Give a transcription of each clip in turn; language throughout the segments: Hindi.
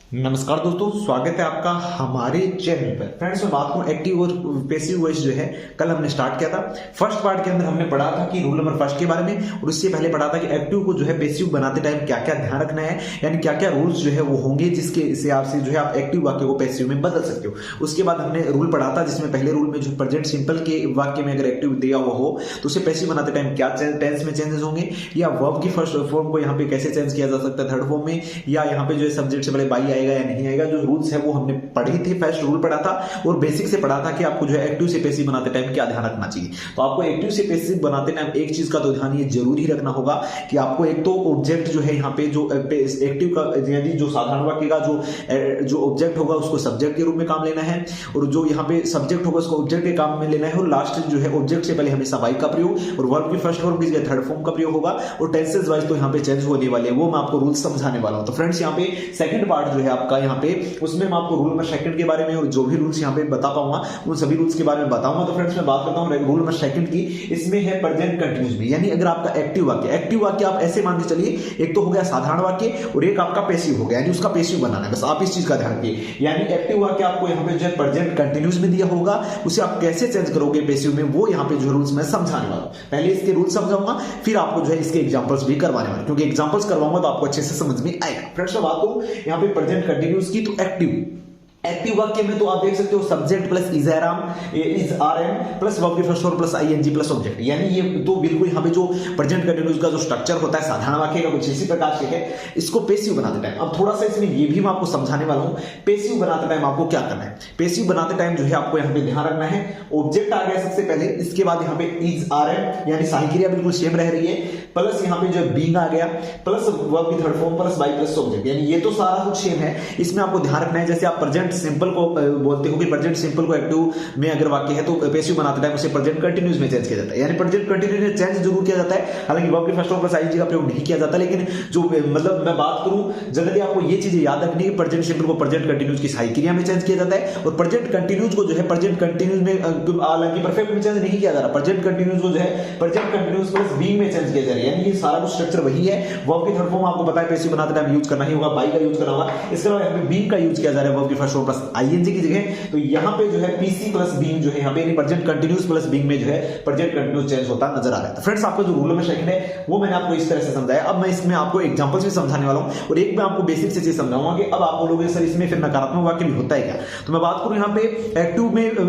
नमस्कार दोस्तों, स्वागत है आपका हमारे चैनल पर। फ्रेंड्स, मैं बात करूं एक्टिव और पैसिव वॉइस जो है कल हमने स्टार्ट किया था। फर्स्ट पार्ट के अंदर हमने पढ़ा था कि रूल नंबर फर्स्ट के बारे में, और उससे पहले पढ़ा था कि एक्टिव को जो है पैसिव बनाते टाइम क्या क्या ध्यान रखना है, यानी क्या क्या रूल्स जो है वो होंगे जिसके हिसाब से जो है आप एक्टिव वाक्य को पैसिव में बदल सकते हो। उसके बाद हमने रूल पढ़ा था जिसमें पहले रूल में जो प्रेजेंट सिंपल के वाक्य में अगर एक्टिव दिया हुआ हो तो उसे पैसिव बनाते टाइम क्या टेंस में चेंजेस होंगे, या वर्ब की फर्स्ट फॉर्म को यहाँ पे कैसे चेंज किया जा सकता है थर्ड फॉर्म में, या यहाँ पे जो है सब्जेक्ट से पहले बाई आएगा या नहीं आएगा। रूल्स है वो हमने पढ़ी थी, फर्स्ट रूल पढ़ा था और बेसिक से पढ़ा था कि आपको जो है एक्टिव से पैसिव बनाते टाइम क्या ध्यान रखना चाहिए। तो आपको एक्टिव से पैसिव बनाते टाइम एक चीज का तो ध्यान ये जरूर ही रखना होगा कि आपको एक तो ऑब्जेक्ट जो है यहाँ पे जो एक्टिव का यदि जो साधारण वाक्य का जो ऑब्जेक्ट होगा उसको सब्जेक्ट के रूप में काम लेना है, और जो यहाँ पे सब्जेक्ट होगा उसको ऑब्जेक्ट के काम में लेना है, और लास्ट जो है ऑब्जेक्ट से पहले हमेशा बाई का प्रयोग और वर्ब की फर्स्ट फॉर्म की जगह थर्ड फॉर्म का प्रयोग होगा, और टेंसेस वाइज तो यहाँ पे चेंज होने वाले हैं, वो मैं आपको रूल्स समझाने वाला हूँ। तो फ्रेंड्स, यहाँ पे सेकंड पार्ट जो है आपका यहाँ पे उसमें मैं आपको रूल नंबर सेकंड के बारे में और जो भी रूल्स यहाँ पे बता पाऊंगा उन सभी रूल्स के बारे में बताऊंगा। तो फ्रेंड्स, मैं बात करता हूँ रूल नंबर सेकंड की। इसमें है प्रेजेंट कंटिन्यूस में, यानी अगर आपका एक्टिव वाक्य आप ऐसे मान के चलिए, एक तो हो गया साधारण वाक्य और एक आपका पैसिव हो गया, यानी उसका पैसिव बनाना है। बस आप इस चीज का ध्यान रखिए, यानी एक्टिव वाक्य आपको यहाँ पे जो है प्रेजेंट कंटिन्यूस में दिया होगा, उसे आप कैसे चेंज करोगे पैसिव में, वो यहाँ पे जो रूल्स मैं समझाने वाला हूँ। पहले इसके रूल्स समझाऊंगा, फिर आपको जो है इसके एग्जांपल्स भी करवाने वाले, क्योंकि एग्जांपल्स करवाऊंगा तो आपको अच्छे से समझ में आएगा। फ्रेंड्स, मैं बात करूं यहाँ पे प्रेजेंट कंटिन्यूस की, तो एक्टिव वाक्य में तो आप देख सकते हो subject plus is are am plus verb की first form plus ING plus object, यानी ये तो बिल्कुल यहाँ पे जो प्रेजेंट कंटिन्यूस का जो स्ट्रक्चर होता है साधारण वाक्य का कुछ इसी प्रकार से है। इसको पैसिव बनाते टाइम अब थोड़ा सा इसमें ये भी मैं आपको समझाने वाला हूं। पैसिव बनाते टाइम आपको क्या करना है, पैसिव बनाते टाइम जो है आपको यहाँ पे ध्यान रखना है, ऑब्जेक्ट आ गया सबसे पहले, इसके बाद यहाँ पे इज आर एम यानी सहायक क्रिया बिल्कुल सेम रह रही है, प्लस यहाँ पे जो है बीइंग आ गया, प्लस वर्ब की third form plus by plus object, यानी ये तो सारा कुछ सेम है। इसमें आपको ध्यान रखना है, जैसे आप प्रेजेंट सिंपल को बोलते हो कि प्रेजेंट सिंपल को एक्टिव में अगर वाक्य है तो पैसिव बनाते टाइम उसे प्रेजेंट कंटीन्यूअस में चेंज किया जाता है, यानी प्रेजेंट कंटीन्यूअस में चेंज जरूर किया जाता है, हालांकि वर्ब के फर्स्ट फॉर्म प्लस आईएनजी का प्रयोग नहीं किया जाता। लेकिन जो मतलब मैं बात करूं जनरली आपको ये चीजें याद रखनी है, प्रेजेंट सिंपल को प्रेजेंट कंटीन्यूअस की सहायक क्रिया में चेंज किया जाता है, और प्रेजेंट कंटीन्यूअस को जो है प्रेजेंट कंटीन्यूअस में हालांकि परफेक्ट में चेंज नहीं किया जा रहा, प्रेजेंट कंटीन्यूअस को जो है प्रेजेंट कंटीन्यूअस प्लस बीइंग में चेंज किया जा रहा है, यानी ये सारा कुछ स्ट्रक्चर वही है। वर्ब की थर्ड फॉर्म आपको पता है पैसिव बनाते टाइम यूज करना ही होगा, बाई का यूज करना होगा, इसके अलावा यहाँ पे बीइंग का यूज किया जा रहा है वर्ब की फर्स्ट फॉर्म प्लस आईएनजी की जगह। तो यहाँ पे जो है पीसी प्लस बीइंग जो है यहाँ पे प्रेजेंट कंटीन्यूअस प्लस बीइंग में जो है प्रेजेंट कंटीन्यूअस चेंज होता नजर आ रहा है। तो फ्रेंड्स, आपका जो रूल नंबर सेकंड है वो मैंने आपको इस तरह से समझाया। अब मैं इसमें आपको एग्जांपल्स भी समझाने वाला हूं, और एक मैं आपको बेसिक से चीज समझाऊंगा कि अब आप बोलोगे सर इसमें फिर नकारात्मक वाक्य भी होता है क्या। तो मैं बात करूं यहाँ पे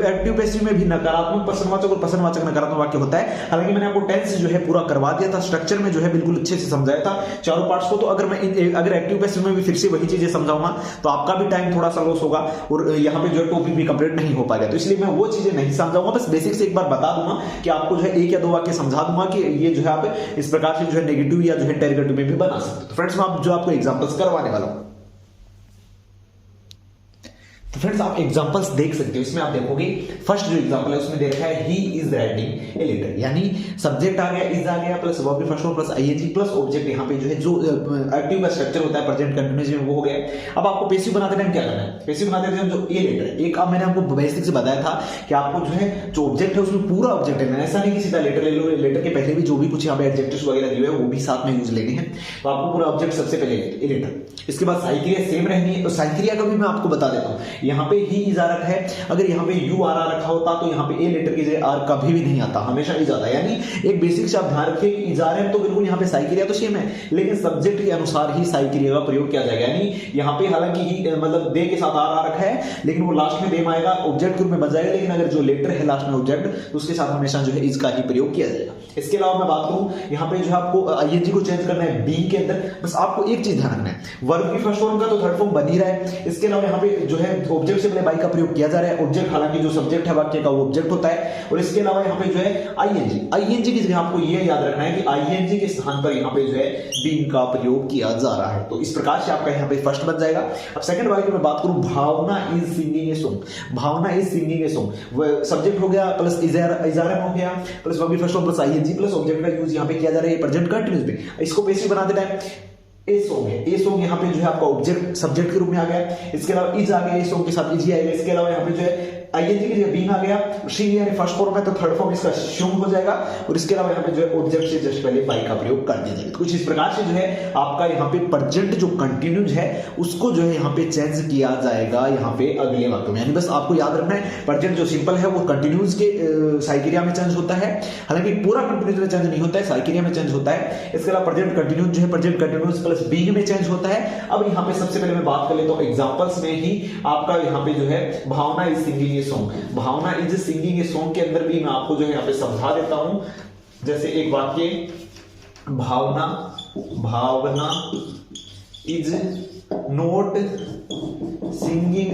एक्टिव पैसिव में भी नकारात्मक प्रश्नवाचक और प्रश्नवाचक नकारात्मक वाक्य होता है, हालांकि मैंने आपको टेंस जो है पूरा करवा दिया था, स्ट्रक्चर में जो है बिल्कुल अच्छे से समझाया था चारों पार्ट्स को। तो अगर एक्टिव पैसिव में भी फिर से वही चीजें समझाऊंगा तो आपका भी टाइम थोड़ा सा लॉस होगा, और यहाँ पे जो है टॉपिक भी कंप्लीट नहीं हो पाएगा, तो इसलिए मैं वो चीजें नहीं समझाऊंगा, बस बेसिक से एक बार बता दूंगा कि आपको जो है एक या दो वाक्य समझा दूंगा कि ये जो है आप इस प्रकार से जो है नेगेटिव या जो है इंटेरोगेटिव में भी बना सकते हो। तो फ्रेंड्स, मैं जो आपको एग्जांपल्स करवाने वाला हूं, तो फ्रेंड्स आप एग्जांपल्स देख सकते हो। इसमें आप देखोगे फर्स्ट जो एग्जांपल है उसमें दे रखा है he is writing a letter, यानी सब्जेक्ट आ गया, इज आ गया, प्लस वर्ब की first form plus ING plus object, यहाँ पे जो है जो एक्टिव का स्ट्रक्चर होता है प्रेजेंट कंटीन्यूअस में वो हो गया। अब आपको पैसिव बनाते टाइम क्या करना है, पैसिव बनाते टाइम जो ए लेटर है, एक अब मैंने आपको बेसिक से बताया था कि आपको जो है जो ऑब्जेक्ट है उसमें पूरा ऑब्जेक्ट है, ऐसा नहीं कि सीधा लेटर ले लो, लेटर के पहले भी जो भी कुछ यहाँ पे एडजेक्टिव्स वगैरह दिए हुए हैं वो भी साथ में यूज लेने हैं। तो आपको पूरा ऑब्जेक्ट सबसे पहले ए लेटर, इसके बाद सहायक क्रिया सेम रहनी है। तो सहायक क्रिया का भी मैं आपको बता देता हूँ, यहाँ पे ही इज रखा है, अगर यहाँ पे यू आर रखा होता तो यहाँ पे ए लेटर की जगह आर कभी भी नहीं आता, हमेशा इज आता है। यानी एक बेसिक से आप ध्यान रखिए कि इज आर है तो बिल्कुल यहाँ पे सहायक क्रिया तो सेम है, लेकिन सब्जेक्ट के अनुसार ही सहायक क्रिया का प्रयोग किया जाएगा। यानी यहाँ पे हालांकि ही मतलब दे के साथ आर रखा है, लेकिन वो लास्ट में देम आएगा, ऑब्जेक्ट के रूप में बच जाएगा, लेकिन अगर जो लेटर है लास्ट में ऑब्जेक्ट तो उसके साथ हमेशा जो है इसका ही प्रयोग किया जाएगा। इसके अलावा मैं बात करूं यहाँ पे जो है आपको आईएनजी को चेंज करना है बी के अंदर, बस आपको एक चीज ध्यान रखना है, वर्ब की फर्स्ट फॉर्म का तो थर्ड फॉर्म बन ही रहा है। इसके अलावा यहाँ पे जो है ऑब्जेक्ट से पहले बाई का प्रयोग किया जा रहा है, ऑब्जेक्ट हालांकि जो सब्जेक्ट है वाक्य का वो ऑब्जेक्ट होता है, और इसके अलावा यहाँ पे जो है आईएनजी की जगह आपको ये याद रखना है कि आईएनजी के स्थान पर यहाँ पे जो है बीइंग का प्रयोग किया जा रहा है। तो इस प्रकार से आपका यहाँ पे फर्स्ट बन जाएगा। अब सेकंड वाक्य में बात करूं, Bhavna is singing a song, Bhavna is singing a song, subject हो गया प्लस इजारा हो गया प्लस वर्ब की first form plus ING plus object का यूज यहाँ पे किया जा रहा है प्रेजेंट कंटीन्यूअस में। इसको पैसिव बनाते टाइम ए सॉन्ग है, ए सॉन्ग यहाँ पे जो है आपका ऑब्जेक्ट सब्जेक्ट के रूप में आ गया, इसके अलावा इज आ गया, ए सॉन्ग के साथ इज ही आएगा, इसके अलावा यहाँ पे जो है आईएनजी की जगह बीन आ गया, शी यानी फर्स्ट फॉर्म है तो थर्ड फॉर्म इसका शुम हो जाएगा, और इसके अलावा यहाँ पे जो है ऑब्जेक्ट से जस्ट पहले बाई का प्रयोग कर दिया जाएगा। तो कुछ इस प्रकार से जो है आपका यहाँ पे प्रेजेंट जो कंटिन्यूज है उसको जो है यहाँ पे चेंज किया जाएगा यहाँ पे अगले वाक्य में। यानी बस आपको याद रखना है प्रेजेंट जो सिंपल है वो कंटिन्यूज के साइक्रिया में चेंज होता है, हालांकि पूरा कंटिन्यूज में चेंज नहीं होता है, साइक्रिया में चेंज होता है। इसके अलावा प्रेजेंट कंटिन्यूज जो है प्रेजेंट कंटिन्यूज प्लस बीइंग में चेंज होता है। अब यहाँ पे सबसे पहले मैं बात कर लेता हूँ एग्जांपल्स में ही, आपका यहाँ पे जो है Bhavna is singing a song, Bhavna is singing a song के अंदर भी मैं आपको जो है यहाँ पे समझा देता हूं। जैसे एक वाक्य, Bhavna is not singing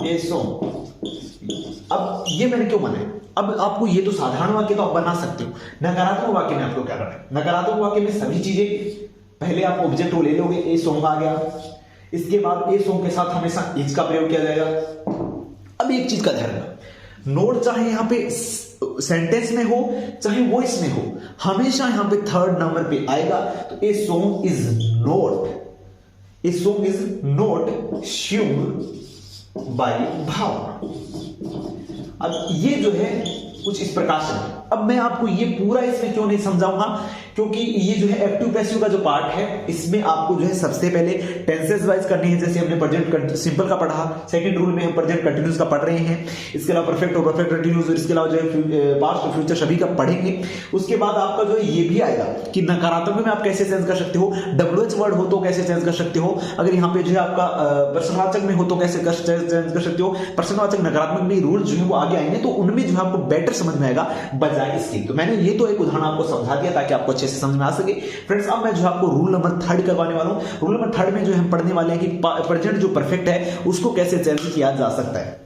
a song. अब ये मैंने क्यों बनाया? अब आपको ये तो साधारण वाक्य तो आप बना सकते हो, नकारात्मक वाक्य में आपको क्या करना है? नकारात्मक वाक्य में सभी चीजें पहले आप ऑब्जेक्ट को ले लोगे, ए सॉन्ग आ गया, इसके बाद ए सॉन्ग के साथ हमेशा इज का प्रयोग किया जाएगा। अब एक चीज का ध्यान रखना, नोट चाहे यहां पे सेंटेंस में हो चाहे वॉइस में हो, हमेशा यहां पे थर्ड नंबर पे आएगा। तो a song is not sung by Bhavna. अब ये जो है कुछ इस प्रकार से। अब मैं आपको ये पूरा इसमें क्यों नहीं समझाऊंगा, क्योंकि ये जो है एक्टिव पैसिव का जो पार्ट है इसमें आपको जो है सबसे पहले टेंसेस वाइज करनी है। जैसे हमने प्रेजेंट सिंपल का पढ़ा, सेकंड रूल में हम प्रेजेंट कंटिन्यूस का पढ़ रहे हैं, इसके अलावा परफेक्ट और परफेक्ट कंटिन्यूस, और इसके अलावा जो है पास्ट और फ्यूचर सभी का पढ़ेंगे। उसके बाद आपका जो है ये भी आएगा कि नकारात्मक में आप कैसे चेंज कर सकते हो, WH वर्ड हो तो कैसे चेंज कर सकते हो, अगर यहाँ पे जो है आपका प्रश्नवाचक में हो तो कैसे चेंज कर सकते हो। प्रश्नवाचक नकारात्मक में रूल जो है वो आगे आएंगे तो उनमें जो है आपको बेटर समझ में आएगा बजाय इसके। तो मैंने ये तो एक उदाहरण आपको समझा दिया ताकि आपको अच्छे से समझ में आ सके। फ्रेंड्स अब मैं जो आपको रूल नंबर 3 करवाने वाला हूं। रूल नंबर 3 में जो हम पढ़ने वाले हैं कि प्रेजेंट जो परफेक्ट है उसको कैसे चेंज किया जा सकता है।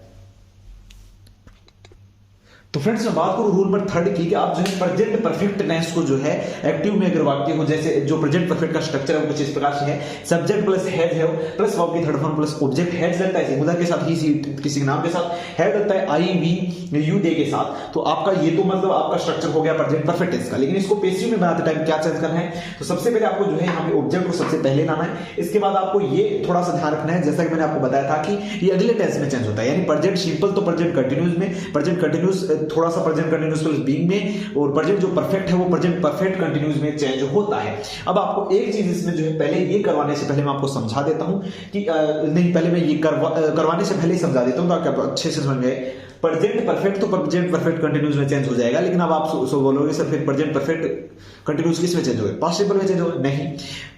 तो फ्रेंड्स मैं बात करूं रूल नंबर 3 की कि आप जो है प्रेजेंट परफेक्ट टेंस को जो है एक्टिव में अगर वाक्य हो, जैसे जो प्रेजेंट परफेक्ट का स्ट्रक्चर है वो कुछ इस प्रकार से है, सब्जेक्ट प्लस हैज है प्लस वर्ब की third form plus object has लगता है सिंगुलर के साथ, ही किसी के नाम के साथ, हैव लगता है आई वी यू दे के साथ। तो आपका ये तो मतलब आपका स्ट्रक्चर हो गया प्रेजेंट परफेक्ट टेंस का। लेकिन इसको पैसिव में बनाते टाइम क्या चेंज करना है, तो सबसे पहले आपको जो है यहाँ पे ऑब्जेक्ट को सबसे पहले लाना है। इसके बाद आपको ये थोड़ा सा ध्यान रखना है, जैसा कि मैंने आपको बताया था कि ये अगले टेंस में चेंज होता है। यानी प्रेजेंट सिंपल तो प्रेजेंट कंटिन्यूस में, प्रेजेंट कंटिन्यूस थोड़ा सा प्रेजेंट कंटिन्यूस प्लस बीइंग में, और प्रेजेंट जो परफेक्ट है वो प्रेजेंट परफेक्ट कंटिन्यूस में चेंज होता है। अब आपको एक चीज इसमें जो है पहले ये करवाने से पहले मैं आपको समझा देता हूं कि नहीं, पहले मैं ये करवाने से पहले ही समझा देता हूं ताकि आप अच्छे से समझ में। प्रेजेंट परफेक्ट तो प्रेजेंट परफेक्ट कंटिन्यूस में चेंज हो जाएगा, लेकिन अब आप बोलोगे सर फिर प्रेजेंट परफेक्ट कंटिन्यूस किस में चेंज होगा? पास्ट सिंपल में चेंज होगा? नहीं,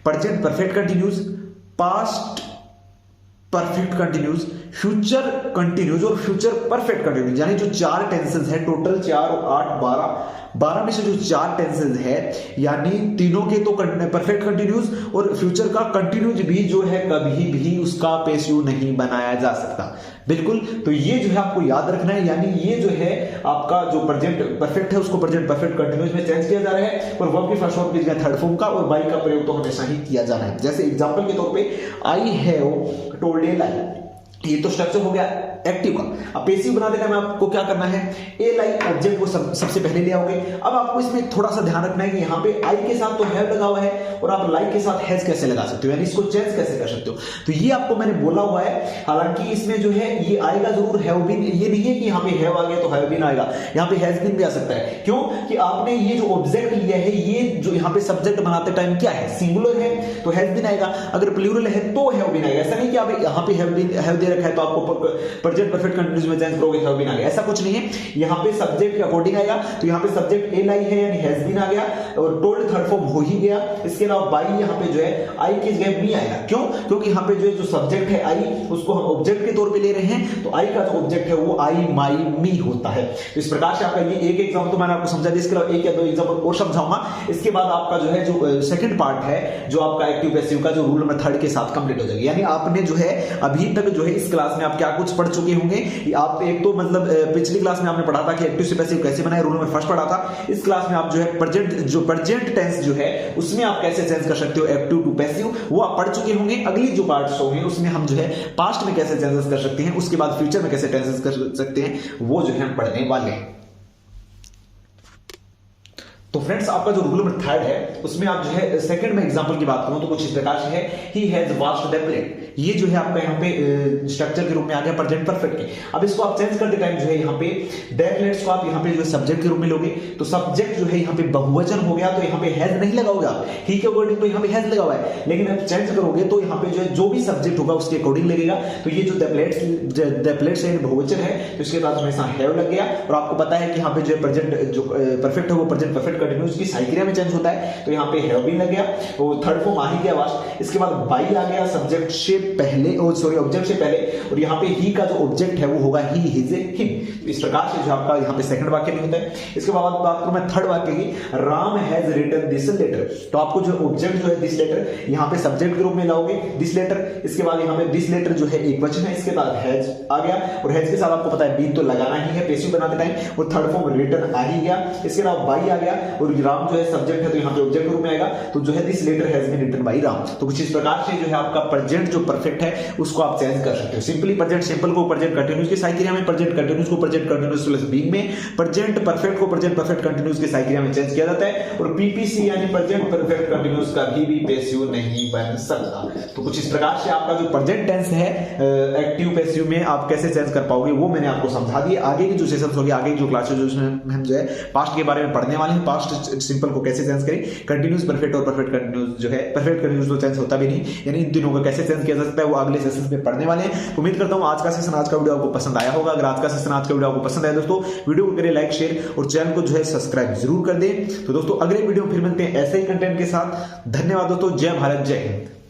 present perfect continuous, past perfect continuous, future continuous और फ्यूचर परफेक्ट कंटिन्यूस, यानी जो 4 टेंसेस है टोटल 4 और 8 12 में से जो 4 टेंसेस है यानी तीनों के तो परफेक्ट कंटिन्यूस और फ्यूचर का कंटिन्यूस भी जो है कभी भी उसका पैसिव नहीं बनाया जा सकता। बिल्कुल, तो ये जो है आपको याद रखना है। यानी ये जो है आपका जो प्रेजेंट परफेक्ट है उसको प्रेजेंट परफेक्ट कंटिन्यूस में चेंज किया जा रहा है, और वर्ब की फर्स्ट फॉर्म की जगह थर्ड फॉर्म का और बाई का प्रयोग तो हमेशा ही किया जाना है। जैसे एग्जांपल के तौर पे आई हैव टोल्ड ए लाई, ये तो स्ट्रक्चर हो गया एक्टिव का। अब पैसिव बनाने का में आपको क्या करना है, ए लाई ऑब्जेक्ट को सबसे पहले ले आओगे। अब आपको इसमें थोड़ा सा ध्यान रखना है कि यहाँ पे आई के साथ तो हैव लगा हुआ है और आप लाई के साथ हैज कैसे लगा सकते हो, यानी इसको चेंज कैसे कर सकते हो। तो ये आपको मैंने बोला हुआ है। हालांकि इसमें जो है ये आएगा जरूर हैव बीन, ये नहीं है कि यहाँ पे हैव आ गया तो हैव बीन आएगा, यहाँ पे हैज बीन भी आ सकता है। क्यों कि आपने ये जो ऑब्जेक्ट लिया है, ये जो यहाँ पे सब्जेक्ट बनाते टाइम क्या है, सिंगुलर है तो हैज बीन आएगा, अगर प्लूरल है तो हैव बीन आएगा। ऐसा नहीं कि आप यहाँ पे हैव दे रखा है तो आपको प्रेजेंट परफेक्ट कंटिन्यूस में चेंज करोगे हैव बीन आ गया, ऐसा कुछ नहीं है। यहाँ पे सब्जेक्ट के अकॉर्डिंग आएगा, तो यहाँ पे सब्जेक्ट ए लाई है यानी हैज बीन आ गया और टोल्ड थर्ड फॉर्म हो ही गया। इसके अलावा बाई यहाँ पे जो है आई की जगह मी आएगा। क्यों? क्योंकि यहाँ पे जो है जो सब्जेक्ट है आई उसको हम ऑब्जेक्ट के तौर पे ले रहे हैं, तो आई का जो ऑब्जेक्ट है वो आई माई मी होता है। तो इस प्रकार से आपका ये एक एग्जाम्पल तो मैंने आपको समझा दिया, इसके अलावा एक या दो एग्जाम्पल और समझाऊंगा। इसके बाद आपका जो है जो सेकंड पार्ट है जो आपका एक्टिव पैसिव का जो रूल नंबर 3 के साथ कंप्लीट हो जाएगा। यानी आपने जो है अभी तक जो है इस क्लास में आप क्या कुछ पढ़ चुके होंगे। आप एक तो मतलब पिछली क्लास में आपने पढ़ा था कि एक्टिव से पैसिव कैसे बनाए, रूल नंबर 1 पढ़ा था। इस क्लास में आप जो है प्रेजेंट टेंस जो है उसमें आप कैसे चेंज कर सकते हो एक्टिव टू पैसिव, वो आप पढ़ चुके होंगे। अगली जो पार्ट्स होंगे उसमें हम जो है पास्ट में कैसे चेंजेस कर सकते हैं, उसके बाद फ्यूचर में कैसे चेंजेस कर सकते हैं, वो जो है हम पढ़ने वाले हैं। तो फ्रेंड्स आपका जो रूल नंबर 3 है उसमें आप जो है सेकंड में एग्जांपल की बात करूं तो कुछ इस प्रकार से है, he has washed the plate. ये जो है आपका यहाँ पे स्ट्रक्चर के रूप में आ गया प्रेजेंट परफेक्ट के। अब इसको आप चेंज करते टाइम जो है यहाँ पे डेफिनेट्स को आप यहाँ पे जो सब्जेक्ट के रूप में लोगे, तो सब्जेक्ट जो है यहाँ पे बहुवचन हो गया, तो यहाँ पे हैज नहीं लगाओगे आप, ही के अकॉर्डिंग तो यहाँ पे हैज लगा हुआ है, लेकिन आप चेंज करोगे तो यहाँ पे जो है जो भी सब्जेक्ट होगा उसके अकॉर्डिंग लगेगा। तो ये जो द प्लेट्स है बहुवचन है, तो इसके बाद हमेशा हैव लग गया। और आपको पता है कि यहाँ पे जो प्रेजेंट जो परफेक्ट है वो प्रेजेंट परफेक्ट कंटिन्यूअस की साइक्रिया में चेंज होता है, तो यहाँ पे हैव भी लग गया, वो थर्ड फॉर्म आ ही गया वास्ट। इसके बाद बाई आ गया सब्जेक्ट से पहले, सॉरी ऑब्जेक्ट से पहले, और यहाँ पे ही का जो ऑब्जेक्ट है वो होगा ही, हिज, हिम। इस प्रकार से जो आपका यहाँ पे सेकंड वाक्य नहीं होता है। इसके बाद बात करूं मैं थर्ड वाक्य की, Ram has written this letter, तो आपको जो ऑब्जेक्ट जो है दिस लेटर यहाँ पे सब्जेक्ट के रूप में लाओगे दिस लेटर। इसके बाद यहाँ पे दिस लेटर जो है एक वचन है, इसके बाद हैज आ गया, और हैज के साथ आपको पता है बीन तो लगाना ही है पैसिव बनाते टाइम, वो थर्ड फॉर्म रिटन आ ही गया। इसके अलावा बाई आ गया, और राम जो है सब्जेक्ट है तो यहाँ पे ऑब्जेक्ट के रूप में आएगा, तो जो है this letter has been written by Ram. तो कुछ इस प्रकार से जो है आपका प्रेजेंट जो परफेक्ट है उसको आप चेंज कर सकते हो। सिंपली प्रेजेंट सिंपल को प्रेजेंट कंटीन्यूअस की साइक्रिया में, प्रेजेंट कंटीन्यूअस को प्रेजेंट कंटीन्यूअस प्लस बीइंग में, प्रेजेंट परफेक्ट को प्रेजेंट परफेक्ट कंटीन्यूअस की साइक्रिया में चेंज किया जाता है। और पीपीसी यानी प्रेजेंट परफेक्ट कंटीन्यूअस कभी भी पैसिव नहीं बन सकता। तो कुछ इस प्रकार से आपका जो प्रेजेंट टेंस है एक्टिव पैसिव में आप कैसे चेंज कर पाओगे वो मैंने आपको समझा दिया। आगे की जो सेशंस होगी, आगे की जो क्लासेस जो उसमें हम जो है पास्ट के बारे में पढ़ने वाले हैं, पास्ट सिंपल को कैसे चेंज करें, कंटीन्यूअस परफेक्ट और परफेक्ट कंटीन्यूअस जो है परफेक्ट कंटीन्यूअस तो चेंज होता भी नहीं, यानी इन तीनों को कैसे चेंज किया जा सकता है वो अगले सेशन में पढ़ने वाले हैं। उम्मीद करता हूं आज का सेशन, आज का वीडियो आपको पसंद आया होगा। अगर आज का सेशन, आज का वीडियो आपको पसंद आया दोस्तों, वीडियो को करें लाइक, शेयर और चैनल को जो है सब्सक्राइब जरूर कर दें। तो दोस्तों अगले वीडियो में फिर मिलते हैं ऐसे ही कंटेंट के साथ। धन्यवाद दोस्तों, जय भारत, जय हिंद।